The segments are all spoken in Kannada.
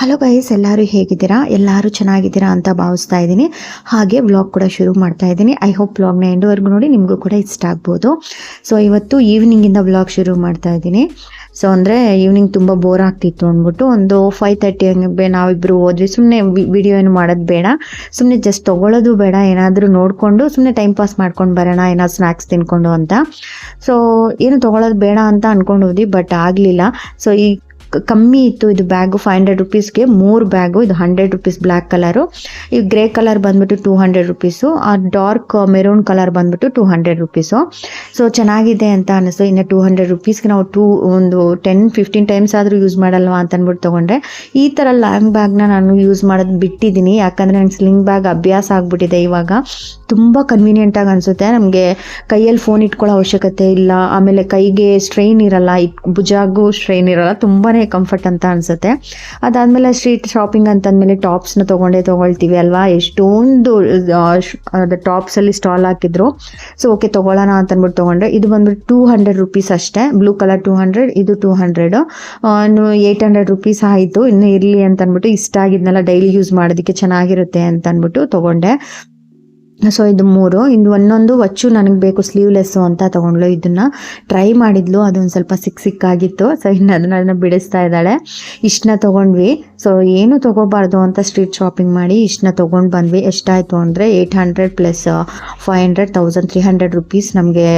ಹಲೋ ಗೈಸ್, ಎಲ್ಲರೂ ಹೇಗಿದ್ದೀರಾ? ಎಲ್ಲರೂ ಚೆನ್ನಾಗಿದ್ದೀರಾ ಅಂತ ಭಾವಿಸ್ತಾ ಇದ್ದೀನಿ. ಹಾಗೆ ವ್ಲಾಗ್ ಕೂಡ ಶುರು ಮಾಡ್ತಾ ಇದ್ದೀನಿ. ಐ ಹೋಪ್ ವ್ಲಾಗ್ನ ಎಂಡ್ವರೆಗೂ ನೋಡಿ, ನಿಮಗೂ ಕೂಡ ಇಷ್ಟ ಆಗ್ಬೋದು. ಸೊ ಇವತ್ತು ಈವ್ನಿಂಗಿಂದ ವ್ಲಾಗ್ ಶುರು ಮಾಡ್ತಾ ಇದ್ದೀನಿ. ಸೊ ಅಂದರೆ ಈವ್ನಿಂಗ್ ತುಂಬ ಬೋರ್ ಆಗ್ತಿತ್ತು ಅಂದ್ಬಿಟ್ಟು ಒಂದು 5:30 ಹಂಗೆ ನಾವಿಬ್ಬರು ಹೋದ್ವಿ. ಸುಮ್ಮನೆ ವಿಡಿಯೋ ಏನು ಮಾಡೋದು ಬೇಡ, ಸುಮ್ಮನೆ ಜಸ್ಟ್ ತೊಗೊಳ್ಳೋದು ಬೇಡ, ಏನಾದರೂ ನೋಡಿಕೊಂಡು ಸುಮ್ಮನೆ ಟೈಮ್ ಪಾಸ್ ಮಾಡ್ಕೊಂಡು ಬರೋಣ, ಏನಾದ್ರು ಸ್ನ್ಯಾಕ್ಸ್ ತಿನ್ಕೊಂಡು ಅಂತ. ಸೊ ಏನು ತೊಗೊಳ್ಳೋದು ಬೇಡ ಅಂತ ಅಂದ್ಕೊಂಡು ಹೋದ್ವಿ, ಬಟ್ ಆಗಲಿಲ್ಲ. ಸೊ ಈ ಕಮ್ಮಿ ಇತ್ತು ಇದು ಬ್ಯಾಗು. 500 ರುಪೀಸ್ಗೆ 3 ಬ್ಯಾಗು. ಇದು 100 ರುಪೀಸ್ ಬ್ಲ್ಯಾಕ್ ಕಲರು, ಈ ಗ್ರೇ ಕಲರ್ ಬಂದ್ಬಿಟ್ಟು 200 ರುಪೀಸು, ಆ ಡಾರ್ಕ್ ಮೆರೂನ್ ಕಲರ್ ಬಂದ್ಬಿಟ್ಟು 200 ರುಪೀಸು. ಸೊ ಚೆನ್ನಾಗಿದೆ ಅಂತ ಅನ್ನಿಸ್ತು. ಇನ್ನು 200 ರುಪೀಸ್ಗೆ ನಾವು ಒಂದು 10-15 ಟೈಮ್ಸ್ ಆದರೂ ಯೂಸ್ ಮಾಡಲ್ವಾ ಅಂತ ಅಂದ್ಬಿಟ್ಟು ತೊಗೊಂಡ್ರೆ. ಈ ಥರ ಲಾಂಗ್ ಬ್ಯಾಗ್ನ ನಾನು ಯೂಸ್ ಮಾಡೋದು ಬಿಟ್ಟಿದ್ದೀನಿ, ಯಾಕಂದರೆ ನಂಗೆ ಸ್ಲಿಂಗ್ ಬ್ಯಾಗ್ ಅಭ್ಯಾಸ ಆಗಿಬಿಟ್ಟಿದೆ. ಇವಾಗ ತುಂಬ ಕನ್ವೀನಿಯೆಂಟಾಗಿ ಅನಿಸುತ್ತೆ. ನಮಗೆ ಕೈಯಲ್ಲಿ ಫೋನ್ ಇಟ್ಕೊಳ್ಳೋ ಅವಶ್ಯಕತೆ ಇಲ್ಲ, ಆಮೇಲೆ ಕೈಗೆ ಸ್ಟ್ರೈನ್ ಇರಲ್ಲ, ಭುಜಾಗೂ ಸ್ಟ್ರೈನ್ ಇರಲ್ಲ, ತುಂಬಾ ಕಂಫರ್ಟ್ ಅಂತ ಅನಿಸುತ್ತೆ. ಅದಾದಮೇಲೆ ಸ್ಟ್ರೀಟ್ ಶಾಪಿಂಗ್ ಅಂತಂದಮೇಲೆ ಟಾಪ್ಸ್ನ ತೊಗೊಳ್ತೀವಿ ಅಲ್ವಾ. ಎಷ್ಟೊಂದು ಟಾಪ್ಸಲ್ಲಿ ಸ್ಟಾಲ್ ಹಾಕಿದ್ರು. ಸೊ ಓಕೆ ತೊಗೊಳ್ಳೋಣ ಅಂತ ಅಂದ್ಬಿಟ್ಟು ತೊಗೊಂಡ್ರೆ. ಇದು ಬಂದ್ಬಿಟ್ಟು 200 ರುಪೀಸ್ ಅಷ್ಟೇ. ಬ್ಲೂ ಕಲರ್ 200, ಇದು 200. 800 ರುಪೀಸ್ ಆಯಿತು. ಇನ್ನು ಇರಲಿ ಅಂತ ಅಂದ್ಬಿಟ್ಟು, ಇಷ್ಟ ಆಗಿದ್ನೆಲ್ಲ ಡೈಲಿ ಯೂಸ್ ಮಾಡೋದಕ್ಕೆ ಚೆನ್ನಾಗಿರುತ್ತೆ ಅಂತ ಅಂದ್ಬಿಟ್ಟು ತೊಗೊಂಡೆ. ಸೊ ಇದು 3. ಇನ್ನು ಒಂದೊಂದು ವಚ್ಚು ನನಗೆ ಬೇಕು ಸ್ಲೀವ್ಲೆಸ್ಸು ಅಂತ ತೊಗೊಂಡ್ಲು. ಇದನ್ನು ಟ್ರೈ ಮಾಡಿದ್ಲು, ಅದೊಂದು ಸ್ವಲ್ಪ ಸಿಕ್ಕಾಗಿತ್ತು. ಸೊ ಇನ್ನು ಅದನ್ನ ಬಿಡಿಸ್ತಾ ಇದ್ದಾಳೆ. ಇಷ್ಟನ್ನ ತೊಗೊಂಡ್ವಿ. ಸೊ ಏನು ತೊಗೋಬಾರ್ದು ಅಂತ ಸ್ಟ್ರೀಟ್ ಶಾಪಿಂಗ್ ಮಾಡಿ ಇಷ್ಟನ್ನ ತೊಗೊಂಡು ಬಂದ್ವಿ. ಎಷ್ಟಾಯಿತು ಅಂದರೆ 800 ಪ್ಲಸ್ 500, 1300 ರುಪೀಸ್ ನಮಗೆ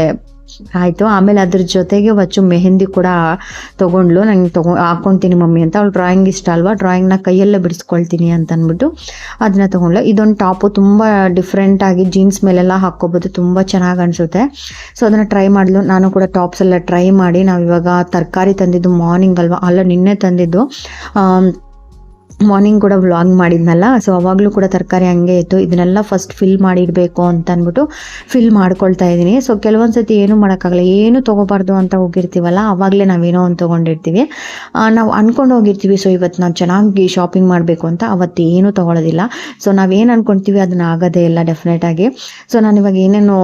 ಆಯಿತು. ಆಮೇಲೆ ಅದ್ರ ಜೊತೆಗೆ ವಚ್ಚು ಮೆಹಂದಿ ಕೂಡ ತೊಗೊಂಡ್ಲು. ನಂಗೆ ಹಾಕ್ಕೊತೀನಿ ಮಮ್ಮಿ ಅಂತ. ಅವಳು ಡ್ರಾಯಿಂಗ್ ಇಷ್ಟ ಅಲ್ವಾ, ಡ್ರಾಯಿಂಗ್ನ ಕೈಯಲ್ಲೇ ಬಿಡಿಸ್ಕೊಳ್ತೀನಿ ಅಂತ ಅಂದ್ಬಿಟ್ಟು ಅದನ್ನ ತೊಗೊಂಡ್ಲು. ಇದೊಂದು ಟಾಪು ತುಂಬ ಡಿಫ್ರೆಂಟಾಗಿ ಜೀನ್ಸ್ ಮೇಲೆಲ್ಲ ಹಾಕ್ಕೋಬೋದು, ತುಂಬ ಚೆನ್ನಾಗಿ ಅನಿಸುತ್ತೆ. ಸೊ ಅದನ್ನು ಟ್ರೈ ಮಾಡಿದ್ಲು. ನಾನು ಕೂಡ ಟಾಪ್ಸ್ ಎಲ್ಲ ಟ್ರೈ ಮಾಡಿ, ನಾವಿವಾಗ ತರಕಾರಿ ತಂದಿದ್ದು ಮಾರ್ನಿಂಗ್ ಅಲ್ವಾ, ಅಲ್ಲ ನಿನ್ನೆ ತಂದಿದ್ದು. ಮಾರ್ನಿಂಗ್ ಕೂಡ ವ್ಲಾಗ್ ಮಾಡಿದ್ನಲ್ಲ, ಸೊ ಅವಾಗಲೂ ಕೂಡ ತರಕಾರಿ ಹಂಗೆ ಇತ್ತು. ಇದನ್ನೆಲ್ಲ ಫಸ್ಟ್ ಫಿಲ್ ಮಾಡಿಡಬೇಕು ಅಂತ ಅಂದ್ಬಿಟ್ಟು ಫಿಲ್ ಮಾಡ್ಕೊಳ್ತಾ ಇದ್ದೀನಿ. ಸೊ ಕೆಲವೊಂದು ಸತಿ ಏನೂ ಮಾಡೋಕ್ಕಾಗಲ್ಲ, ಏನು ತೊಗೋಬಾರ್ದು ಅಂತ ಹೋಗಿರ್ತೀವಲ್ಲ, ಆವಾಗಲೇ ನಾವೇನೋ ಒಂದು ತೊಗೊಂಡಿರ್ತೀವಿ, ನಾವು ಅಂದ್ಕೊಂಡು ಹೋಗಿರ್ತೀವಿ. ಸೊ ಇವತ್ತು ನಾವು ಚೆನ್ನಾಗಿ ಶಾಪಿಂಗ್ ಮಾಡಬೇಕು ಅಂತ ಅವತ್ತು ಏನೂ ತೊಗೊಳೋದಿಲ್ಲ. ಸೊ ನಾವೇನು ಅಂದ್ಕೊಳ್ತೀವಿ ಅದನ್ನ ಆಗೋದೇ ಇಲ್ಲ ಡೆಫಿನೆಟಾಗಿ. ಸೊ ನಾನು ಇವಾಗ ಏನೇನು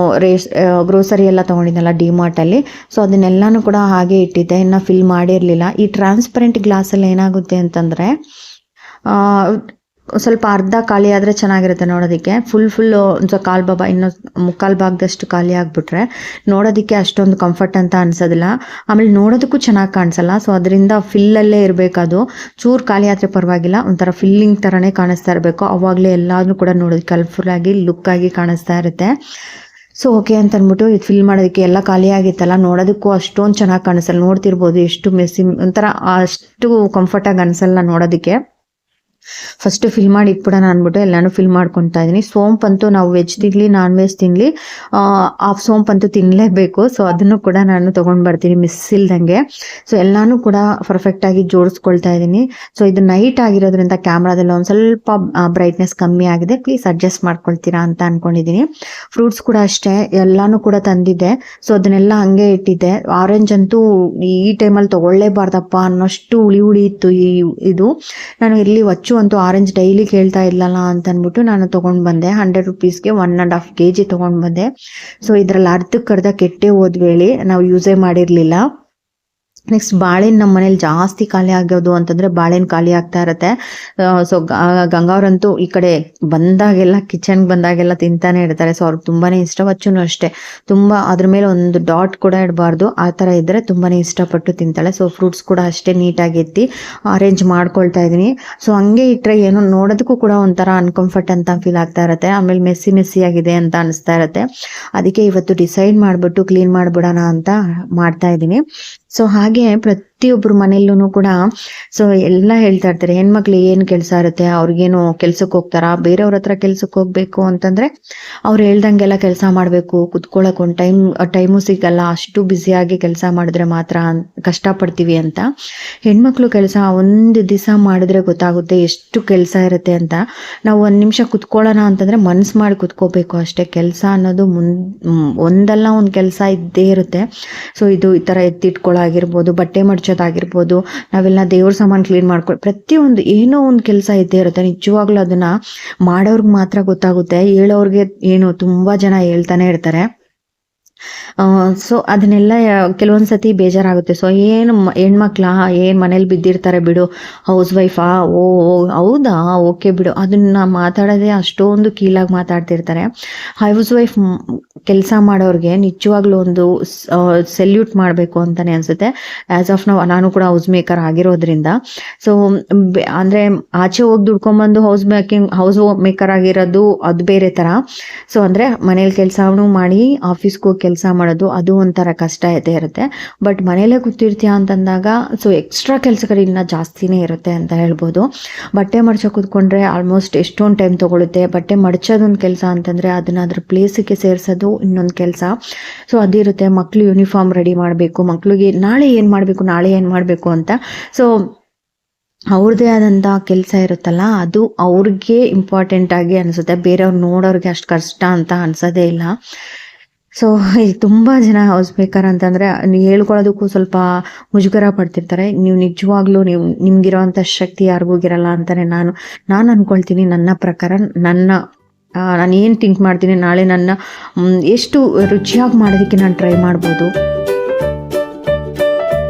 ಗ್ರೋಸರಿ ಎಲ್ಲ ತೊಗೊಂಡಿದ್ದೆನಲ್ಲ ಡಿಮಾರ್ಟಲ್ಲಿ, ಸೊ ಅದನ್ನೆಲ್ಲನೂ ಕೂಡ ಹಾಗೆ ಇಟ್ಟಿದ್ದೆ, ಇನ್ನು ಫಿಲ್ ಮಾಡಿರಲಿಲ್ಲ. ಈ ಟ್ರಾನ್ಸ್ಪರೆಂಟ್ ಗ್ಲಾಸಲ್ಲಿ ಏನಾಗುತ್ತೆ ಅಂತಂದರೆ ಸ್ವಲ್ಪ ಅರ್ಧ ಖಾಲಿ ಆದರೆ ಚೆನ್ನಾಗಿರುತ್ತೆ ನೋಡೋದಕ್ಕೆ. ಫುಲ್ಲು ಒಂದು ಕಾಲು ಭಾಗ, ಇನ್ನೂ ಮುಕ್ಕಾಲು ಭಾಗದಷ್ಟು ಖಾಲಿ ಆಗಿಬಿಟ್ರೆ ನೋಡೋದಕ್ಕೆ ಅಷ್ಟೊಂದು ಕಂಫರ್ಟ್ ಅಂತ ಅನಿಸೋದಿಲ್ಲ. ಆಮೇಲೆ ನೋಡೋದಕ್ಕೂ ಚೆನ್ನಾಗಿ ಕಾಣಿಸಲ್ಲ. ಸೊ ಅದರಿಂದ ಫಿಲ್ಲಲ್ಲೇ ಇರಬೇಕದು. ಚೂರು ಖಾಲಿ ಆದರೆ ಪರವಾಗಿಲ್ಲ, ಒಂಥರ ಫಿಲ್ಲಿಂಗ್ ಥರನೇ ಕಾಣಿಸ್ತಾ ಇರಬೇಕು. ಅವಾಗಲೇ ಎಲ್ಲಾದರೂ ಕೂಡ ನೋಡೋದು ಕಲರ್ಫುಲ್ಲಾಗಿ ಲುಕ್ಕಾಗಿ ಕಾಣಿಸ್ತಾ ಇರುತ್ತೆ. ಸೊ ಓಕೆ ಅಂತ ಅಂದ್ಬಿಟ್ಟು ಇದು ಫಿಲ್ ಮಾಡೋದಕ್ಕೆ ಎಲ್ಲ ಖಾಲಿ ಆಗಿತ್ತಲ್ಲ, ನೋಡೋದಕ್ಕೂ ಅಷ್ಟೊಂದು ಚೆನ್ನಾಗಿ ಕಾಣಿಸಲ್ಲ. ನೋಡ್ತಿರ್ಬೋದು ಎಷ್ಟು ಮೆಸ್ಸಿ, ಒಂಥರ ಅಷ್ಟು ಕಂಫರ್ಟಾಗಿ ಅನಿಸಲ್ಲ ನೋಡೋದಕ್ಕೆ. ಫಸ್ಟ್ ಫಿಲ್ ಮಾಡಿ ಇಟ್ಬಿಡೋಣ ಅಂದ್ಬಿಟ್ಟು ಎಲ್ಲಾನು ಫಿಲ್ ಮಾಡ್ಕೊತಾ ಇದ್ದೀನಿ. ಸೋಂಪಂತೂ ನಾವು ವೆಜ್ ತಿನ್ನಲಿ ನಾನ್ ವೆಜ್ ತಿನ್ನಲಿ ಆ ಸೋಂಪಂತೂ ತಿನ್ನಲೇಬೇಕು. ಸೊ ಅದನ್ನು ಕೂಡ ನಾನು ತೊಗೊಂಡು ಬರ್ತೀನಿ ಮಿಸ್ ಇಲ್ದಂಗೆ. ಸೊ ಎಲ್ಲಾನು ಕೂಡ ಪರ್ಫೆಕ್ಟಾಗಿ ಜೋಡಿಸ್ಕೊಳ್ತಾ ಇದ್ದೀನಿ. ಸೊ ಇದು ನೈಟ್ ಆಗಿರೋದ್ರಿಂದ ಕ್ಯಾಮ್ರಾದಲ್ಲಿ ಒಂದು ಸ್ವಲ್ಪ ಬ್ರೈಟ್ನೆಸ್ ಕಮ್ಮಿ ಆಗಿದೆ, ಪ್ಲೀಸ್ ಅಡ್ಜಸ್ಟ್ ಮಾಡ್ಕೊಳ್ತೀರಾ ಅಂತ ಅಂದ್ಕೊಂಡಿದ್ದೀನಿ. ಫ್ರೂಟ್ಸ್ ಕೂಡ ಅಷ್ಟೇ ಎಲ್ಲಾನು ಕೂಡ ತಂದಿದ್ದೆ. ಸೊ ಅದನ್ನೆಲ್ಲ ಹಂಗೆ ಇಟ್ಟಿದ್ದೆ. ಆರೆಂಜ್ ಅಂತೂ ಈ ಟೈಮಲ್ಲಿ ತೊಗೊಳ್ಳೇಬಾರ್ದಪ್ಪ ಅನ್ನೋಷ್ಟು ಹುಳಿ ಇತ್ತು ಇದು. ನಾನು ಇಲ್ಲಿ ವಚ್ಚು ಅಂತೂ ಆರೆಂಜ್ ಡೈಲಿ ಕೇಳ್ತಾ ಇಲ್ಲಲ್ಲ ಅಂತ ಅಂದ್ಬಿಟ್ಟು ನಾನು ತೊಗೊಂಡು ಬಂದೆ. 100 ರುಪೀಸ್ಗೆ 1.5 kg ತೊಗೊಂಡು ಬಂದೆ. ಸೊ ಇದರಲ್ಲಿ ಅರ್ಧಕ್ಕರ್ಧ ಕೆಟ್ಟೆ ಹೋದ್ವೇಳಿ, ನಾವು ಯೂಸೇ ಮಾಡಿರಲಿಲ್ಲ. ನೆಕ್ಸ್ಟ್ ಬಾಳೆಹಣ್ಣು ನಮ್ಮ ಮನೇಲಿ ಜಾಸ್ತಿ ಖಾಲಿ ಆಗೋದು ಅಂತಂದರೆ ಬಾಳೆಹಣ್ಣು ಖಾಲಿ ಆಗ್ತಾ ಇರುತ್ತೆ. ಸೊ ಗಂಗಾವ್ರಂತೂ ಈ ಕಡೆ ಬಂದಾಗೆಲ್ಲ, ಕಿಚನ್ಗೆ ಬಂದಾಗೆಲ್ಲ ತಿಂತಾನೆ ಇರ್ತಾರೆ. ಸೊ ಅವ್ರಿಗೆ ತುಂಬಾ ಇಷ್ಟ. ವಚ್ಚುನು ಅಷ್ಟೇ, ತುಂಬ ಅದ್ರ ಮೇಲೆ ಒಂದು ಡಾಟ್ ಕೂಡ ಇಡಬಾರ್ದು, ಆ ಥರ ಇದ್ದರೆ ತುಂಬಾ ಇಷ್ಟಪಟ್ಟು ತಿಂತಾಳೆ. ಸೊ ಫ್ರೂಟ್ಸ್ ಕೂಡ ಅಷ್ಟೇ ನೀಟಾಗಿ ಎತ್ತಿ ಅರೇಂಜ್ ಮಾಡ್ಕೊಳ್ತಾ ಇದ್ದೀನಿ. ಸೊ ಹಂಗೆ ಇಟ್ಟರೆ ಏನೋ ನೋಡೋದಕ್ಕೂ ಕೂಡ ಒಂಥರ ಅನ್ಕಂಫರ್ಟ್ ಅಂತ ಫೀಲ್ ಆಗ್ತಾ ಇರುತ್ತೆ. ಆಮೇಲೆ ಮೆಸ್ಸಿ ಆಗಿದೆ ಅಂತ ಅನಿಸ್ತಾ ಇರುತ್ತೆ. ಅದಕ್ಕೆ ಇವತ್ತು ಡಿಸೈಡ್ ಮಾಡಿಬಿಟ್ಟು ಕ್ಲೀನ್ ಮಾಡಿಬಿಡೋಣ ಅಂತ ಮಾಡ್ತಾ ಇದ್ದೀನಿ. ಸೊ ಹಾಗೆ ಪ್ರತಿಯೊಬ್ಬರ ಮನೆಯಲ್ಲೂ ಕೂಡ ಸೊ ಎಲ್ಲ ಹೇಳ್ತಾ ಇರ್ತಾರೆ, ಹೆಣ್ಮಕ್ಳು ಏನು ಕೆಲಸ ಇರುತ್ತೆ, ಅವ್ರಿಗೇನು ಕೆಲ್ಸಕ್ಕೆ ಹೋಗ್ತಾರಾ, ಬೇರೆಯವ್ರ ಹತ್ರ ಕೆಲ್ಸಕ್ಕೆ ಹೋಗ್ಬೇಕು ಅಂತಂದರೆ ಅವ್ರು ಹೇಳ್ದಂಗೆಲ್ಲ ಕೆಲಸ ಮಾಡಬೇಕು, ಕುತ್ಕೊಳ್ಳೋಕೆ ಒಂದು ಟೈಮು ಸಿಗಲ್ಲ, ಅಷ್ಟು ಬ್ಯುಸಿಯಾಗಿ ಕೆಲಸ ಮಾಡಿದ್ರೆ ಮಾತ್ರ ಕಷ್ಟಪಡ್ತೀವಿ ಅಂತ. ಹೆಣ್ಮಕ್ಳು ಕೆಲಸ ಒಂದು ದಿವಸ ಮಾಡಿದ್ರೆ ಗೊತ್ತಾಗುತ್ತೆ ಎಷ್ಟು ಕೆಲಸ ಇರುತ್ತೆ ಅಂತ. ನಾವು ಒಂದು ನಿಮಿಷ ಕುತ್ಕೊಳ್ಳೋಣ ಅಂತಂದರೆ ಮನ್ಸು ಮಾಡಿ ಕುತ್ಕೋಬೇಕು ಅಷ್ಟೇ. ಕೆಲಸ ಅನ್ನೋದು ಒಂದಲ್ಲ ಒಂದು ಕೆಲಸ ಇದ್ದೇ ಇರುತ್ತೆ. ಸೊ ಇದು ಈ ಥರ ಎತ್ತಿಟ್ಕೊಳ್ಳೋಗಿರ್ಬೋದು, ಬಟ್ಟೆ ಮಡ್ಚೋದಾಗಿರ್ಬೋದು, ನಾವೆಲ್ಲ ದೇವ್ರ ಸಾಮಾನು ಕ್ಲೀನ್ ಮಾಡ್ಕೊಳ್ಳಿ, ಪ್ರತಿಯೊಂದು ಏನೋ ಒಂದು ಕೆಲಸ ಇದ್ದೇ ಇರುತ್ತೆ. ನಿಜವಾಗ್ಲೂ ಅದನ್ನು ಮಾಡೋರ್ಗೆ ಮಾತ್ರ ಗೊತ್ತಾಗುತ್ತೆ, ಹೇಳೋರ್ಗೆ ಏನು ತುಂಬ ಜನ ಹೇಳ್ತಾನೆ ಇರ್ತಾರೆ. ಸೊ ಅದನ್ನೆಲ್ಲ ಕೆಲವೊಂದು ಸತಿ ಬೇಜಾರಾಗುತ್ತೆ. ಸೊ ಏನು ಹೆಣ್ಮಕ್ಳಾ ಏನು ಮನೇಲಿ ಬಿದ್ದಿರ್ತಾರೆ ಬಿಡು, ಹೌಸ್ ವೈಫಾ, ಓ ಓ, ಹೌದಾ, ಓಕೆ ಬಿಡು, ಅದನ್ನ ಮಾತಾಡೋದೇ ಅಷ್ಟೊಂದು ಕೀಳಾಗಿ ಮಾತಾಡ್ತಿರ್ತಾರೆ. ಹೌಸ್ ವೈಫ್ ಕೆಲಸ ಮಾಡೋರಿಗೆ ನಿಜವಾಗ್ಲೂ ಒಂದು ಸೆಲ್ಯೂಟ್ ಮಾಡಬೇಕು ಅಂತಲೇ ಅನಿಸುತ್ತೆ. ಆ್ಯಸ್ ಆಫ್ ನಾವು ನಾನು ಕೂಡ ಹೌಸ್ ಮೇಕರ್ ಆಗಿರೋದ್ರಿಂದ. ಸೊ ಅಂದರೆ ಆಚೆ ಹೋಗಿ ದುಡ್ಕೊಂಬಂದು ಹೌಸ್ ಮೇಕರ್ ಆಗಿರೋದು ಅದು ಬೇರೆ ಥರ. ಸೊ ಅಂದರೆ ಮನೇಲಿ ಕೆಲಸನೂ ಮಾಡಿ ಆಫೀಸ್ಗೆ ಹೋಗಿ ಕೆಲಸ ಮಾಡೋದು ಅದು ಒಂಥರ ಕಷ್ಟ ಇರುತ್ತೆ. ಬಟ್ ಮನೇಲೇ ಕೂತಿರ್ತೀಯ ಅಂತಂದಾಗ ಸೊ ಎಕ್ಸ್ಟ್ರಾ ಕೆಲಸಗಳು ಇನ್ನೂ ಜಾಸ್ತಿನೇ ಇರುತ್ತೆ ಅಂತ ಹೇಳ್ಬೋದು. ಬಟ್ಟೆ ಮಡ್ಚೋ ಕೂತ್ಕೊಂಡ್ರೆ ಆಲ್ಮೋಸ್ಟ್ ಎಷ್ಟೊಂದು ಟೈಮ್ ತೊಗೊಳುತ್ತೆ. ಬಟ್ಟೆ ಮಡ್ಚೋದೊಂದು ಕೆಲಸ ಅಂತಂದರೆ ಅದನ್ನು ಅದ್ರ ಪ್ಲೇಸಿಗೆ ಸೇರಿಸೋದು ಇನ್ನೊಂದು ಕೆಲಸ. ಸೊ ಅದಿರುತ್ತೆ. ಮಕ್ಕಳು ಯೂನಿಫಾರ್ಮ್ ರೆಡಿ ಮಾಡಬೇಕು, ಮಕ್ಕಳಿಗೆ ನಾಳೆ ಏನು ಮಾಡಬೇಕು ಅಂತ. ಸೊ ಅವ್ರದ್ದೇ ಆದಂಥ ಕೆಲಸ ಇರುತ್ತಲ್ಲ, ಅದು ಅವ್ರಿಗೆ ಇಂಪಾರ್ಟೆಂಟ್ ಆಗಿ ಅನಿಸುತ್ತೆ. ಬೇರೆಯವ್ರು ನೋಡೋರಿಗೆ ಅಷ್ಟು ಕಷ್ಟ ಅಂತ ಅನ್ಸೋದೇ ಇಲ್ಲ. ಸೊ ತುಂಬ ಜನ ಹೌಸ್ ಮೇಕರ್ ಅಂತಂದರೆ ಹೇಳ್ಕೊಳ್ಳೋದಕ್ಕೂ ಸ್ವಲ್ಪ ಮುಜುಗರ ಪಡ್ತಿರ್ತಾರೆ. ನೀವು ನಿಜವಾಗ್ಲೂ ನಿಮ್ಗಿರೋವಂಥ ಶಕ್ತಿ ಯಾರಿಗೂ ಇರಲ್ಲ ಅಂತಲೇ ನಾನು ಅಂದ್ಕೊಳ್ತೀನಿ. ನನ್ನ ಪ್ರಕಾರ ನಾನು ಏನು ಥಿಂಕ್ ಮಾಡ್ತೀನಿ, ನಾಳೆ ಎಷ್ಟು ರುಚಿಯಾಗಿ ಮಾಡೋದಕ್ಕೆ ನಾನು ಟ್ರೈ ಮಾಡ್ಬೋದು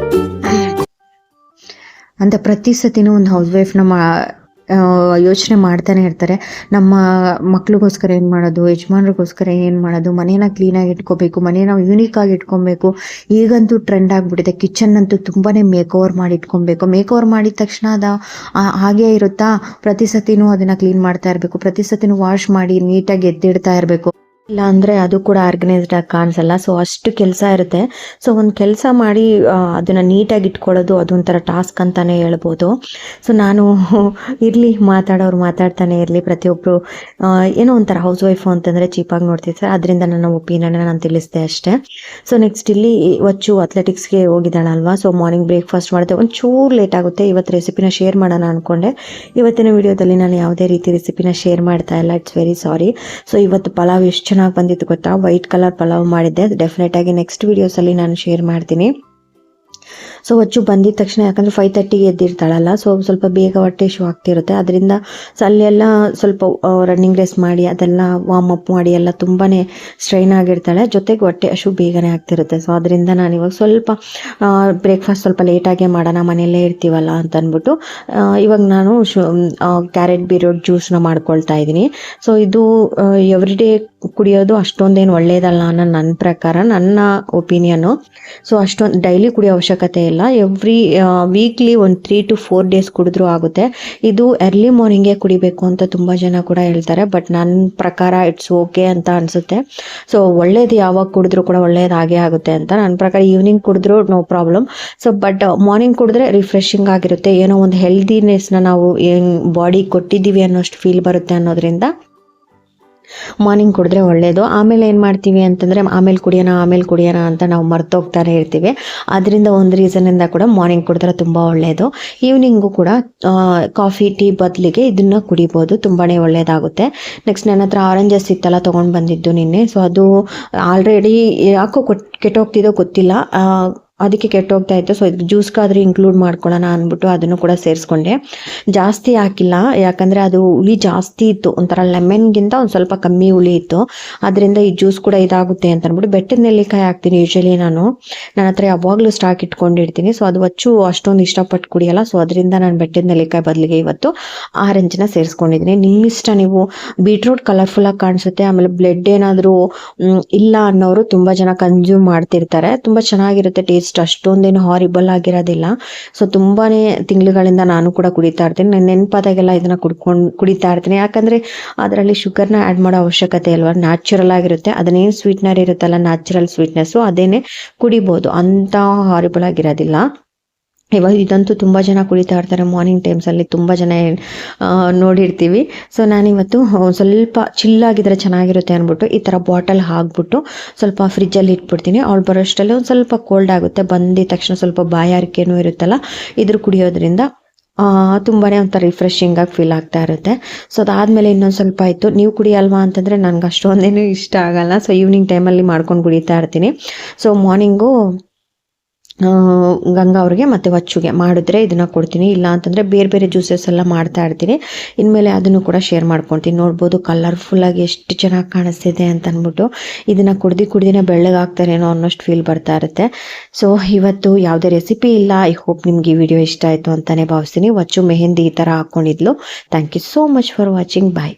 ಅಂತ ಪ್ರತಿ ಸತಿನೂ ಒಂದು ಹೌಸ್ ವೈಫ್ನ ಯೋಚನೆ ಮಾಡ್ತಾನೆ ಇರ್ತಾರೆ. ನಮ್ಮ ಮಕ್ಳಿಗೋಸ್ಕರ ಏನು ಮಾಡೋದು, ಯಜಮಾನ್ರಿಗೋಸ್ಕರ ಏನು ಮಾಡೋದು, ಮನೇನ ಕ್ಲೀನಾಗಿ ಇಟ್ಕೋಬೇಕು, ಮನೇನ ಯೂನಿಕಾಗಿ ಇಟ್ಕೊಬೇಕು. ಈಗಂತೂ ಟ್ರೆಂಡ್ ಆಗಿಬಿಟ್ಟಿದೆ. ಕಿಚನ್ ಅಂತೂ ತುಂಬಾ ಮೇಕ್ ಓವರ್ ಮಾಡಿ ಇಟ್ಕೊಬೇಕು. ಮೇಕ್ ಓವರ್ ಮಾಡಿದ ತಕ್ಷಣ ಹಾಗೇ ಇರುತ್ತಾ, ಪ್ರತಿ ಸತಿನೂ ಅದನ್ನು ಕ್ಲೀನ್ ಮಾಡ್ತಾ ಇರಬೇಕು, ಪ್ರತಿ ಸತಿನೂ ವಾಶ್ ಮಾಡಿ ನೀಟಾಗಿ ಎತ್ತಿಡ್ತಾ ಇರಬೇಕು. ಇಲ್ಲ ಅಂದರೆ ಅದು ಕೂಡ ಆರ್ಗನೈಸ್ಡ್ ಆಗಿ ಕಾಣಿಸಲ್ಲ. ಸೊ ಅಷ್ಟು ಕೆಲಸ ಇರುತ್ತೆ. ಸೊ ಒಂದು ಕೆಲಸ ಮಾಡಿ ಅದನ್ನು ನೀಟಾಗಿ ಇಟ್ಕೊಳ್ಳೋದು ಅದೊಂಥರ ಟಾಸ್ಕ್ ಅಂತಲೇ ಹೇಳ್ಬೋದು. ಸೊ ನಾನು ಇರಲಿ, ಮಾತಾಡೋರು ಮಾತಾಡ್ತಾನೆ ಇರಲಿ. ಪ್ರತಿಯೊಬ್ಬರು ಏನೋ ಒಂಥರ ಹೌಸ್ ವೈಫು ಅಂತಂದರೆ ಚೀಪಾಗಿ ನೋಡ್ತಿರ್ತಾರೆ. ಅದರಿಂದ ನನ್ನ ಒಪಿನಿಯನ್ನ ನಾನು ತಿಳಿಸ್ದೆ ಅಷ್ಟೇ. ಸೊ ನೆಕ್ಸ್ಟ್ ಇಲ್ಲಿ ವಚ್ಚು ಅಥ್ಲೆಟಿಕ್ಸ್ಗೆ ಹೋಗಿದ್ದಾಳಲ್ವಾ. ಸೊ ಮಾರ್ನಿಂಗ್ ಬ್ರೇಕ್ಫಾಸ್ಟ್ ಮಾಡಿದೆ. ಒಂಚೂರು ಲೇಟ್ ಆಗುತ್ತೆ. ಇವತ್ತು ರೆಸಿಪಿನ ಶೇರ್ ಮಾಡೋಣ ಅಂದ್ಕೊಂಡೆ. ಇವತ್ತಿನ ವಿಡಿಯೋದಲ್ಲಿ ನಾನು ಯಾವುದೇ ರೀತಿ ರೆಸಿಪಿನ ಶೇರ್ ಮಾಡ್ತಾ ಇಲ್ಲ. It's very sorry. ಸೊ ಇವತ್ತು ಪಲಾವ್ ಎಷ್ಟು ಚೆನ್ನಾಗಿ ಬಂದಿತ್ತು ಗೊತ್ತಾ. ವೈಟ್ ಕಲರ್ ಪಲಾವ್ ಮಾಡಿದ್ದೆ. ಡೆಫಿನೆಟ್ ಆಗಿ ನೆಕ್ಸ್ಟ್ ವಿಡಿಯೋಸಲ್ಲಿ ನಾನು ಶೇರ್ ಮಾಡ್ತೀನಿ. ಸೊ ವಚ್ಚು ಬಂದಿದ ತಕ್ಷಣ, ಯಾಕಂದರೆ 5:30ಗೆ ಎದ್ದಿರ್ತಾಳಲ್ಲ, ಸೊ ಸ್ವಲ್ಪ ಬೇಗ ಹೊಟ್ಟೆ ಶೂ ಆಗ್ತಿರುತ್ತೆ. ಅದರಿಂದ ಸೊ ಅಲ್ಲೆಲ್ಲ ಸ್ವಲ್ಪ ರನ್ನಿಂಗ್ ರೇಸ್ ಮಾಡಿ ಅದೆಲ್ಲ ವಾರ್ಮ್ ಅಪ್ ಮಾಡಿ ಎಲ್ಲ ತುಂಬಾ ಸ್ಟ್ರೈನ್ ಆಗಿರ್ತಾಳೆ. ಜೊತೆಗೆ ಹೊಟ್ಟೆ ಶೂ ಬೇಗನೆ ಆಗ್ತಿರುತ್ತೆ. ಸೊ ಅದರಿಂದ ನಾನು ಇವಾಗ ಸ್ವಲ್ಪ ಬ್ರೇಕ್ಫಾಸ್ಟ್ ಸ್ವಲ್ಪ ಲೇಟಾಗೇ ಮಾಡೋಣ, ಮನೆಯಲ್ಲೇ ಇರ್ತೀವಲ್ಲ ಅಂತ ಅಂದ್ಬಿಟ್ಟು ಇವಾಗ ನಾನು ಕ್ಯಾರೆಟ್ ಬೀಟ್ರೂಟ್ ಜ್ಯೂಸ್ನ ಮಾಡ್ಕೊಳ್ತಾ ಇದ್ದೀನಿ. ಸೊ ಇದು ಎವ್ರಿಡೇ ಕುಡಿಯೋದು ಅಷ್ಟೊಂದೇನು ಒಳ್ಳೆಯದಲ್ಲ ಅನ್ನೋ ನನ್ನ ಪ್ರಕಾರ, ನನ್ನ ಒಪಿನಿಯನ್ನು. ಸೊ ಅಷ್ಟೊಂದು ಡೈಲಿ ಕುಡಿಯೋ ಅವಶ್ಯಕತೆ ಇಲ್ಲ. ವೀಕ್ಲಿ ಒಂದು 3 to 4 days ಕುಡಿದ್ರೂ ಆಗುತ್ತೆ. ಇದು ಎರ್ಲಿ ಮಾರ್ನಿಂಗೇ ಕುಡಿಬೇಕು ಅಂತ ತುಂಬ ಜನ ಕೂಡ ಹೇಳ್ತಾರೆ. ಬಟ್ ನನ್ನ ಪ್ರಕಾರ ಇಟ್ಸ್ ಓಕೆ ಅಂತ ಅನಿಸುತ್ತೆ. ಸೊ ಒಳ್ಳೇದು ಯಾವಾಗ ಕುಡಿದ್ರೂ ಕೂಡ ಒಳ್ಳೇದಾಗೇ ಆಗುತ್ತೆ ಅಂತ ನನ್ನ ಪ್ರಕಾರ. ಈವ್ನಿಂಗ್ ಕುಡಿದ್ರೂ no problem. So but morning ಕುಡಿದ್ರೆ ರಿಫ್ರೆಶಿಂಗ್ ಆಗಿರುತ್ತೆ. ಏನೋ ಒಂದು ಹೆಲ್ದಿನೆಸ್ನ ನಾವು ಬಾಡಿ ಕೊಟ್ಟಿದ್ದೀವಿ ಅನ್ನೋಷ್ಟು ಫೀಲ್ ಬರುತ್ತೆ ಅನ್ನೋದ್ರಿಂದ ಮಾರ್ನಿಂಗ್ ಕುಡಿದ್ರೆ ಒಳ್ಳೆಯದು. ಆಮೇಲೆ ಏನು ಮಾಡ್ತೀವಿ ಅಂತಂದರೆ ಆಮೇಲೆ ಕುಡಿಯೋಣ ಅಂತ ನಾವು ಮರ್ತೋಗ್ತಾನೆ ಇರ್ತೀವಿ. ಅದರಿಂದ ಒಂದು ರೀಸನಿಂದ ಕೂಡ ಮಾರ್ನಿಂಗ್ ಕುಡಿದ್ರೆ ತುಂಬ ಒಳ್ಳೆಯದು. ಈವ್ನಿಂಗು ಕೂಡ ಕಾಫಿ ಟೀ ಬದಲಿಗೆ ಇದನ್ನು ಕುಡಿಬೋದು, ತುಂಬಾ ಒಳ್ಳೆಯದಾಗುತ್ತೆ. ನೆಕ್ಸ್ಟ್ ನನ್ನ ಹತ್ರ ಆರೆಂಜಸ್ ಇತ್ತಲ್ಲ, ತೊಗೊಂಡು ಬಂದಿದ್ದು ನಿನ್ನೆ. ಸೊ ಅದು ಆಲ್ರೆಡಿ ಯಾಕೋ ಕೆಟ್ಟೋಗ್ತಿದ್ದೋ ಗೊತ್ತಿಲ್ಲ, ಅದಕ್ಕೆ ಕೆಟ್ಟೋಗ್ತಾ ಇತ್ತು. ಸೊ ಇದು ಜ್ಯೂಸ್ಗಾದ್ರೆ ಇನ್ಕ್ಲೂಡ್ ಮಾಡ್ಕೊಳ್ಳೋಣ ಅಂದ್ಬಿಟ್ಟು ಅದನ್ನು ಕೂಡ ಸೇರಿಸ್ಕೊಂಡೆ. ಜಾಸ್ತಿ ಹಾಕಿಲ್ಲ, ಯಾಕಂದರೆ ಅದು ಹುಳಿ ಜಾಸ್ತಿ ಇತ್ತು. ಒಂಥರ ಲೆಮನ್ಗಿಂತ ಒಂದು ಸ್ವಲ್ಪ ಕಮ್ಮಿ ಹುಳಿ ಇತ್ತು. ಅದರಿಂದ ಈ ಜ್ಯೂಸ್ ಕೂಡ ಇದಾಗುತ್ತೆ ಅಂತ ಅಂದ್ಬಿಟ್ಟು ಬೆಟ್ಟದ ನೆಲ್ಲಿಕಾಯಿ ಹಾಕ್ತೀನಿ. ಯೂಶಲಿ ನನ್ನ ಹತ್ರ ಯಾವಾಗಲೂ ಸ್ಟಾಕ್ ಇಟ್ಕೊಂಡಿರ್ತೀನಿ. ಸೊ ಅದು ವಚ್ಚು ಅಷ್ಟೊಂದು ಇಷ್ಟಪಟ್ಟು ಕುಡಿಯಲ್ಲ. ಸೊ ಅದರಿಂದ ನಾನು ಬೆಟ್ಟದ ನೆಲ್ಲಿಕಾಯಿ ಬದಲಿಗೆ ಇವತ್ತು ಆರೆಂಜನ್ನ ಸೇರಿಸ್ಕೊಂಡಿದ್ದೀನಿ. ನಿಮ್ಮಿಷ್ಟ. ನೀವು ಬೀಟ್ರೂಟ್ ಕಲರ್ಫುಲ್ಲಾಗಿ ಕಾಣಿಸುತ್ತೆ, ಆಮೇಲೆ ಬ್ಲಡ್ ಏನಾದರೂ ಇಲ್ಲ ಅನ್ನೋರು ತುಂಬ ಜನ ಕನ್ಸ್ಯೂಮ್ ಮಾಡ್ತಿರ್ತಾರೆ. ತುಂಬ ಚೆನ್ನಾಗಿರುತ್ತೆ ಟೇಸ್ಟ್, ಅಷ್ಟೊಂದೇನು ಹಾರಿಬಲ್ ಆಗಿರೋದಿಲ್ಲ. ಸೊ ತುಂಬಾನೇ ತಿಂಗಳುಗಳಿಂದ ನಾನು ಕೂಡ ಕುಡಿತಾ ಇರ್ತೀನಿ. ನಾನು ನೆನಪಾದಾಗೆಲ್ಲ ಇದನ್ನ ಕುಡಿತಾ ಇರ್ತೀನಿ. ಯಾಕಂದ್ರೆ ಅದರಲ್ಲಿ ಶುಗರ್ನ ಆ್ಯಡ್ ಮಾಡೋ ಅವಶ್ಯಕತೆ ಇಲ್ವಾ, ನ್ಯಾಚುರಲ್ ಆಗಿರುತ್ತೆ. ಅದನ್ನೇನು ಸ್ವೀಟ್ನರ್ ಇರುತ್ತಲ್ಲ, ನ್ಯಾಚುರಲ್ ಸ್ವೀಟ್ನೆಸ್ಸು, ಅದೇನೆ ಕುಡಿಬೋದು, ಅಂತ ಹಾರಿಬಲ್ ಆಗಿರೋದಿಲ್ಲ. ಇವಾಗ ಇದಂತೂ ತುಂಬ ಜನ ಕುಡಿತಾ ಇರ್ತಾರೆ ಮಾರ್ನಿಂಗ್ ಟೈಮ್ಸಲ್ಲಿ, ತುಂಬ ಜನ ನೋಡಿರ್ತೀವಿ. ಸೊ ನಾನಿವತ್ತು ಸ್ವಲ್ಪ ಚಿಲ್ಲಾಗಿದ್ರೆ ಚೆನ್ನಾಗಿರುತ್ತೆ ಅಂದ್ಬಿಟ್ಟು ಈ ಥರ ಬಾಟಲ್ ಹಾಕ್ಬಿಟ್ಟು ಸ್ವಲ್ಪ ಫ್ರಿಜ್ಜಲ್ಲಿ ಇಟ್ಬಿಡ್ತೀನಿ. ಅವಳು ಬರೋಷ್ಟರಲ್ಲಿ ಒಂದು ಸ್ವಲ್ಪ ಕೋಲ್ಡ್ ಆಗುತ್ತೆ. ಬಂದಿದ ತಕ್ಷಣ ಸ್ವಲ್ಪ ಬಾಯಾರಿಕೆನೂ ಇರುತ್ತಲ್ಲ, ಇದ್ರ ಕುಡಿಯೋದ್ರಿಂದ ತುಂಬಾ ಒಂಥರ ರಿಫ್ರೆಶಿಂಗ್ ಆಗಿ ಫೀಲ್ ಆಗ್ತಾ ಇರುತ್ತೆ. ಸೊ ಅದಾದಮೇಲೆ ಇನ್ನೊಂದು ಸ್ವಲ್ಪ ಆಯಿತು. ನೀವು ಕುಡಿಯಲ್ವಾ ಅಂತಂದರೆ ನನಗೆ ಅಷ್ಟೊಂದೇನು ಇಷ್ಟ ಆಗಲ್ಲ. ಸೊ ಈವ್ನಿಂಗ್ ಟೈಮಲ್ಲಿ ಮಾಡ್ಕೊಂಡು ಕುಡಿತಾ ಇರ್ತೀನಿ. ಸೊ ಮಾರ್ನಿಂಗು ಗಂಗಾ ಅವ್ರಿಗೆ ಮತ್ತು ವಚ್ಚುಗೆ ಮಾಡಿದ್ರೆ ಇದನ್ನು ಕೊಡ್ತೀನಿ. ಇಲ್ಲ ಅಂತಂದರೆ ಬೇರೆ ಬೇರೆ ಜ್ಯೂಸಸ್ ಎಲ್ಲ ಮಾಡ್ತಾ ಇರ್ತೀನಿ. ಇನ್ಮೇಲೆ ಅದನ್ನು ಕೂಡ ಶೇರ್ ಮಾಡ್ಕೊತೀನಿ. ನೋಡ್ಬೋದು ಕಲರ್ಫುಲ್ಲಾಗಿ ಎಷ್ಟು ಚೆನ್ನಾಗಿ ಕಾಣಿಸ್ತಿದೆ ಅಂತ ಅಂದ್ಬಿಟ್ಟು. ಇದನ್ನು ಕುಡ್ದಿನೇ ಬೆಳ್ಳಗಾಗ್ತಾರೇನೋ ಅನ್ನೋಷ್ಟು ಫೀಲ್ ಬರ್ತಾ ಇರುತ್ತೆ. ಸೊ ಇವತ್ತು ಯಾವುದೇ ರೆಸಿಪಿ ಇಲ್ಲ. ಐ ಹೋಪ್ ನಿಮ್ಗೆ ಈ ವಿಡಿಯೋ ಇಷ್ಟ ಆಯಿತು ಅಂತಲೇ ಭಾವಿಸ್ತೀನಿ. ವಚ್ಚು ಮೆಹಂದಿ ಈ ಥರ ಹಾಕ್ಕೊಂಡಿದ್ಲು. Thank you so much for watching. Bye.